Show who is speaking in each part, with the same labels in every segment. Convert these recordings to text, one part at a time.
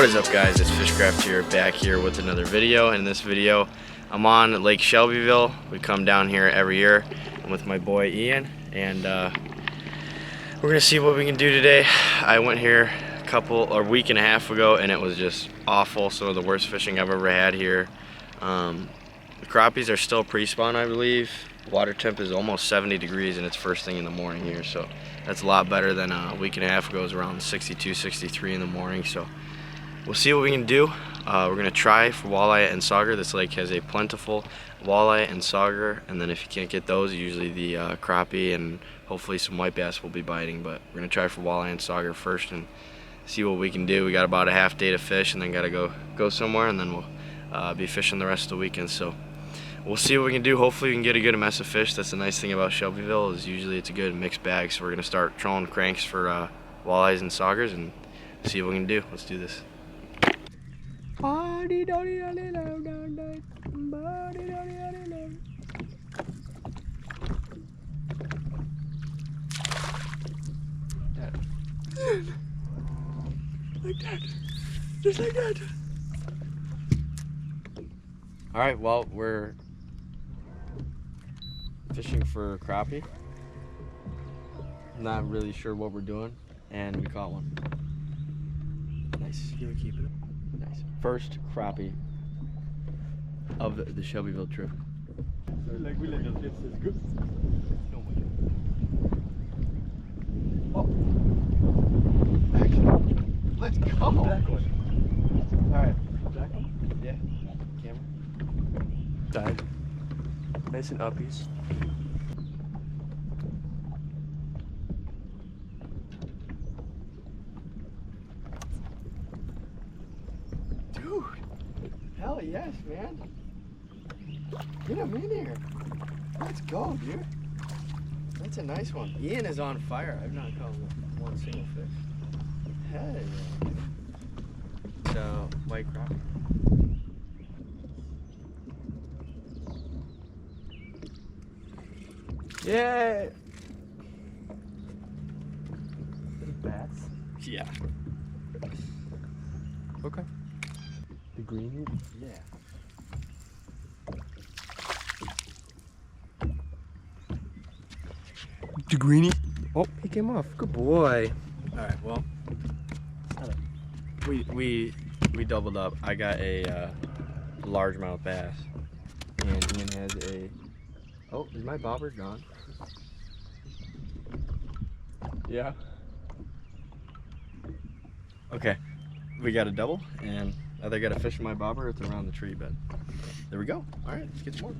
Speaker 1: What is up, guys? It's Fishcraft here, back here with another video. In this video, I'm on Lake Shelbyville. We come down here every year. I'm with my boy Ian, and we're gonna see what we can do today. I went here a week and a half ago, and it was just awful. Some of the worst fishing I've ever had here. The crappies are still pre-spawn, I believe. Water temp is almost 70 degrees, and it's first thing in the morning here, so that's a lot better than a week and a half ago. It was around 62, 63 in the morning. So we'll see what we can do. We're gonna try for walleye and sauger. This lake has a plentiful walleye and sauger, and then if you can't get those, usually the crappie and hopefully some white bass will be biting. But we're gonna try for walleye and sauger first and see what we can do. We got about a half day to fish, and then gotta go somewhere, and then we'll be fishing the rest of the weekend. So we'll see what we can do. Hopefully we can get a good mess of fish. That's the nice thing about Shelbyville, is usually it's a good mixed bag. So we're gonna start trolling cranks for walleyes and saugers and see what we can do. Let's do this. Like that. Just like that. Alright, well, we're fishing for crappie. Not really sure what we're doing, and we caught one. Nice. You were keeping it? Nice. First crappie of the Shelbyville trip.
Speaker 2: Like we let them fish is good.
Speaker 1: Oh. Actually, let's go.
Speaker 2: Black one.
Speaker 1: Alright.
Speaker 2: Black one?
Speaker 1: Yeah. Camera.
Speaker 2: Died. Nice and uppies.
Speaker 1: Dude. Hell yes, man. Get him in here. Let's go, dude. That's a nice one. Ian is on fire. I've not caught one single fish. Hell yeah. It's white crappie. Yeah.
Speaker 2: Bass.
Speaker 1: Yeah.
Speaker 2: Okay. The green?
Speaker 1: Yeah.
Speaker 2: The greenie? Oh, he came off. Good boy.
Speaker 1: All right. Well, we doubled up. I got a largemouth bass, and Ian has a. Oh, is my bobber gone?
Speaker 2: Yeah.
Speaker 1: Okay, we got a double, and either got a fish in my bobber or it's around the tree bed. There we go. All right, let's get some more.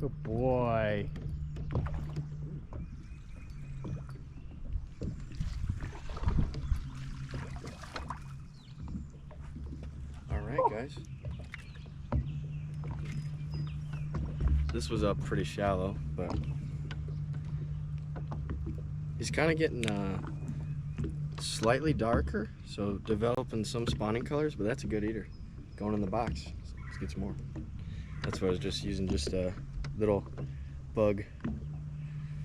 Speaker 2: Good boy.
Speaker 1: All right, guys. This was up pretty shallow, but he's kind of getting slightly darker, so developing some spawning colors, but that's a good eater. Going in the box. So let's get some more. That's what I was just using, just a little bug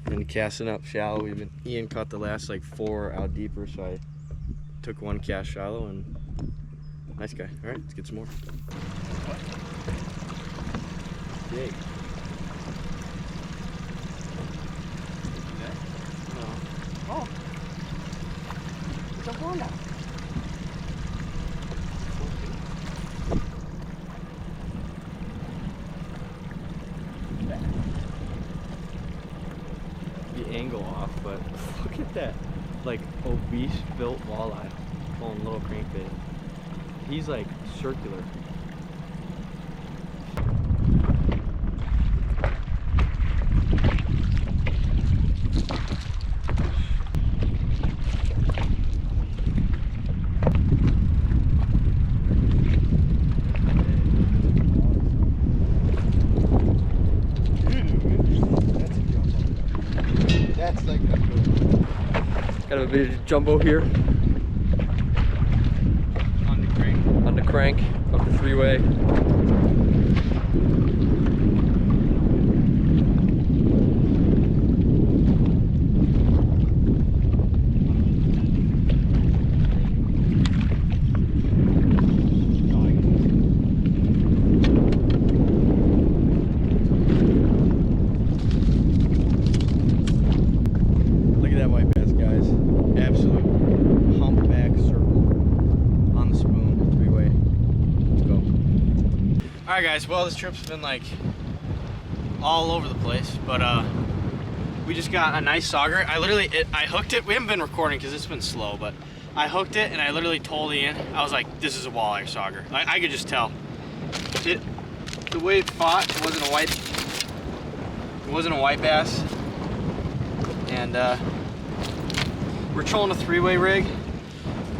Speaker 1: and casting up shallow. Ian caught the last like 4 out deeper, so I took one cast shallow, and nice guy. All right, let's get some more. Yay. Oh, it's a bola.
Speaker 2: The angle off, but look at that. Like obese built walleye pulling little crankbait. He's like circular.
Speaker 1: That's like a good.
Speaker 2: Got a bit of jumbo here.
Speaker 1: On the crank.
Speaker 2: On the crank of the three-way.
Speaker 1: Alright guys, well this trip's been like all over the place, but we just got a nice sauger. I hooked it. We haven't been recording because it's been slow, but I hooked it and I literally told Ian, I was like, this is a walleye sauger. I could just tell. The way it fought, it wasn't a white bass. And we're trolling a 3-way rig.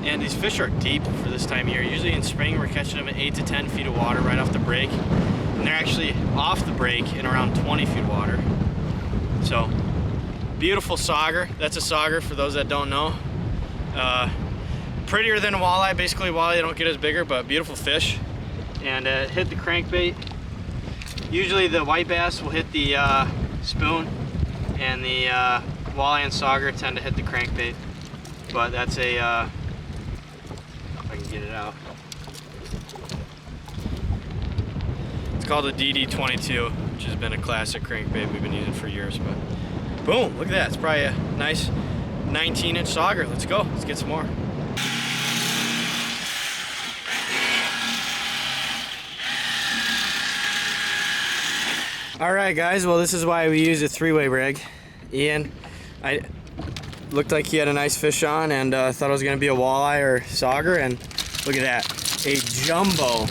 Speaker 1: And these fish are deep for this time of year. Usually in spring we're catching them at 8 to 10 feet of water right off the break. And they're actually off the break in around 20 feet of water. So, beautiful sauger. That's a sauger for those that don't know. Prettier than a walleye. Basically walleye don't get as bigger, but beautiful fish. And hit the crankbait. Usually the white bass will hit the spoon, and the walleye and sauger tend to hit the crankbait. But that's a if I can get it out. It's called a DD22, which has been a classic crankbait we've been using for years. But boom, look at that. It's probably a nice 19-inch sauger. Let's go. Let's get some more. All right, guys. Well, this is why we use a 3-way rig. Ian, looked like he had a nice fish on, and thought it was gonna be a walleye or sauger, and look at that, a jumbo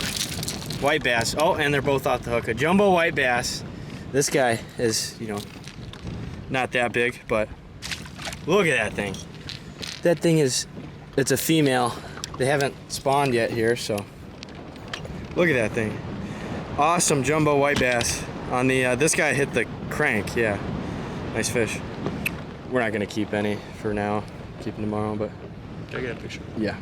Speaker 1: white bass. Oh, and they're both off the hook. A jumbo white bass. This guy is, you know, not that big, but look at that thing. That thing is, it's a female. They haven't spawned yet here, so look at that thing. Awesome jumbo white bass on the, this guy hit the crank, yeah. Nice fish. We're not gonna keep any for now. Keep them tomorrow, but
Speaker 2: Can I get a picture?
Speaker 1: yeah.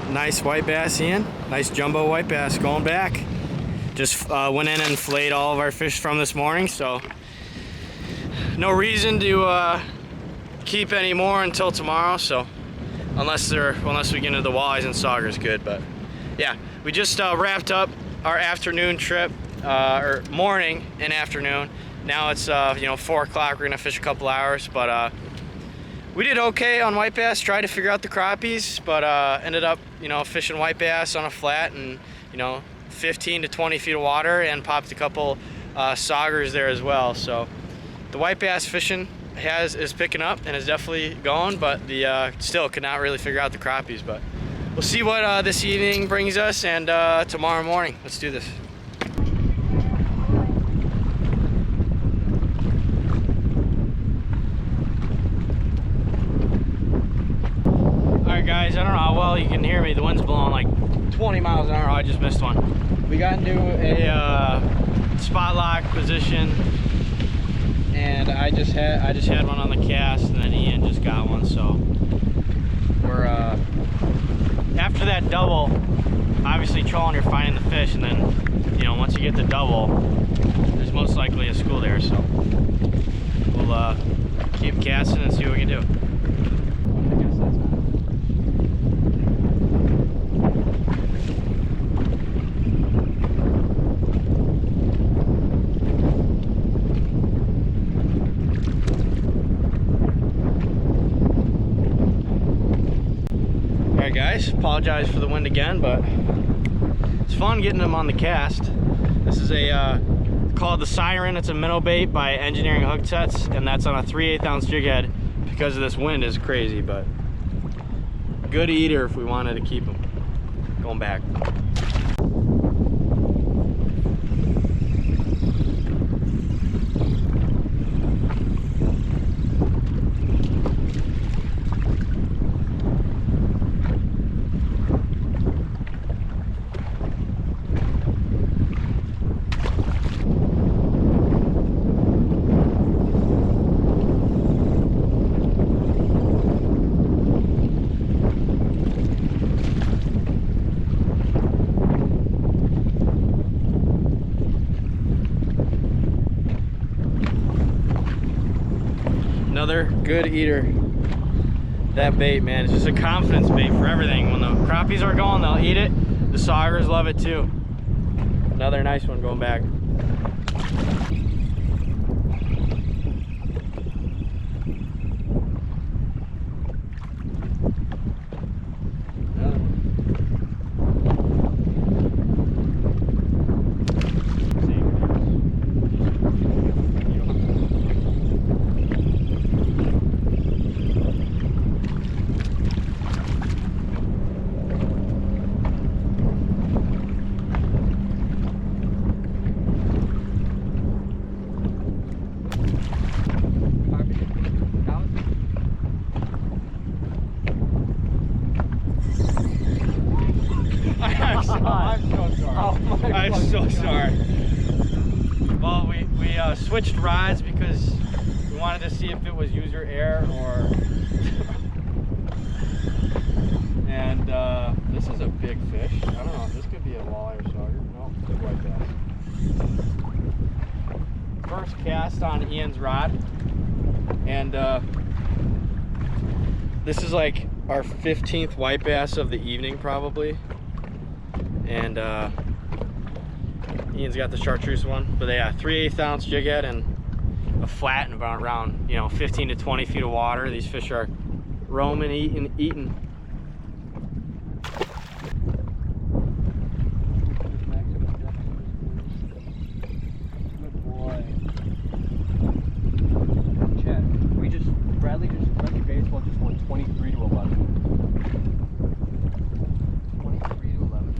Speaker 1: Nice white bass, Ian. Nice jumbo white bass going back. Just went in and filleted all of our fish from this morning, so no reason to keep any more until tomorrow. So unless we get into the walleyes and saugers, good. But yeah, we just wrapped up our afternoon trip, or morning and afternoon. Now it's 4 o'clock. We're gonna fish a couple hours, but we did okay on white bass. Tried to figure out the crappies, but ended up fishing white bass on a flat and 15 to 20 feet of water, and popped a couple saugers there as well. So the white bass fishing is picking up and is definitely going, but the still could not really figure out the crappies. But we'll see what this evening brings us, and tomorrow morning. Let's do this. Guys, I don't know how well you can hear me. The wind's blowing like 20 miles an hour. I just missed one. We got into a spot lock position, and I just had one on the cast, and then Ian just got one. So we're after that double, obviously trolling, you're finding the fish, and then once you get the double, there's most likely a school there. So we'll keep casting and see what we can do. Guys, apologize for the wind again, but it's fun getting them on the cast. This is called the Siren. It's a minnow bait by Engineering Hook Sets, and that's on a 3/8 ounce jig head. Because of this wind is crazy, but good eater if we wanted to keep them. Going back. Another good eater. That bait, man, it's just a confidence bait for everything. When the crappies are going, they'll eat it. The saugers love it too. Another nice one going back.
Speaker 2: I'm so sorry.
Speaker 3: Oh my
Speaker 2: I'm so
Speaker 3: God.
Speaker 2: sorry. Well, we switched rods because we wanted to see if it was user error or. And this is a big fish. I don't know. This could be a walleye or sauger. No, big white bass. First cast on Ian's rod, and this is like our 15th white bass of the evening, probably. And Ian's got the chartreuse one, but they got 3/8 ounce jig head and a flat and about around 15 to 20 feet of water. These fish are roaming, eating.
Speaker 3: Good boy. Chad, Bradley Baseball just won 23 to 11. 23 to 11.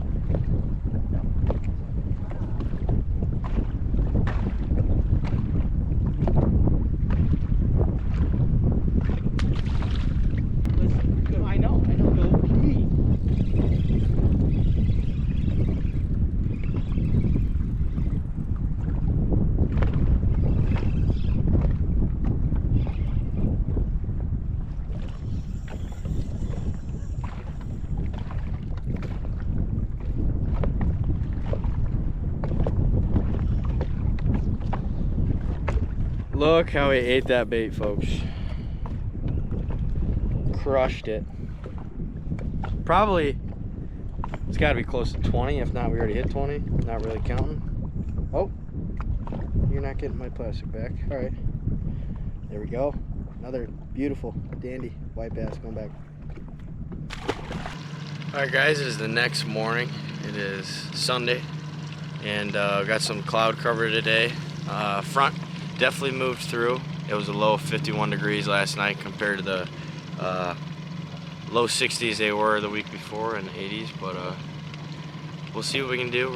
Speaker 3: Listen, I know. Go pee.
Speaker 2: Look how he ate that bait, folks. Crushed it. Probably, it's got to be close to 20. If not, we already hit 20. Not really counting. Oh, you're not getting my plastic back. All right. There we go. Another beautiful, dandy white bass going back.
Speaker 1: All right, guys, it is the next morning. It is Sunday, and got some cloud cover today. Front definitely moved through. It was a low of 51 degrees last night compared to the low 60s they were the week before and 80s, but we'll see what we can do.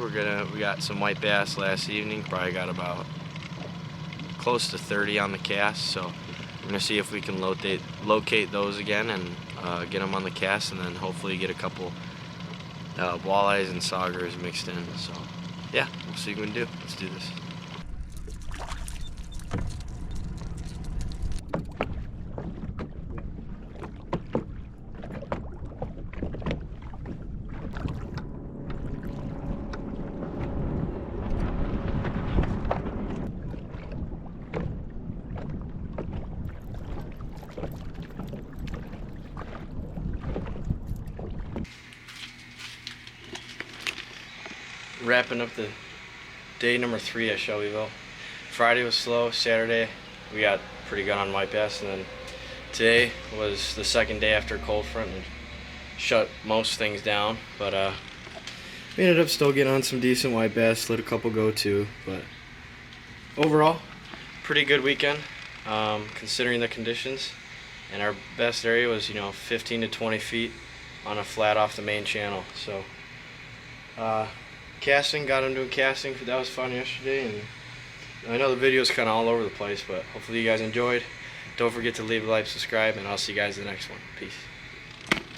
Speaker 1: We got some white bass last evening, probably got about close to 30 on the cast, so we're gonna see if we can locate those again and get them on the cast, and then hopefully get a couple walleyes and saugers mixed in. So yeah, we'll see what we can do. Let's do this. Wrapping up the day number 3 at Shelbyville. Friday was slow. Saturday we got pretty good on white bass, and then today was the second day after a cold front and shut most things down. But we ended up still getting on some decent white bass. Let a couple go too. But overall, pretty good weekend considering the conditions. And our best area was 15 to 20 feet on a flat off the main channel. So. Casting, got him doing casting. That was fun yesterday, and I know the video's kind of all over the place, but hopefully you guys enjoyed. Don't forget to leave a like, subscribe, and I'll see you guys in the next one. Peace.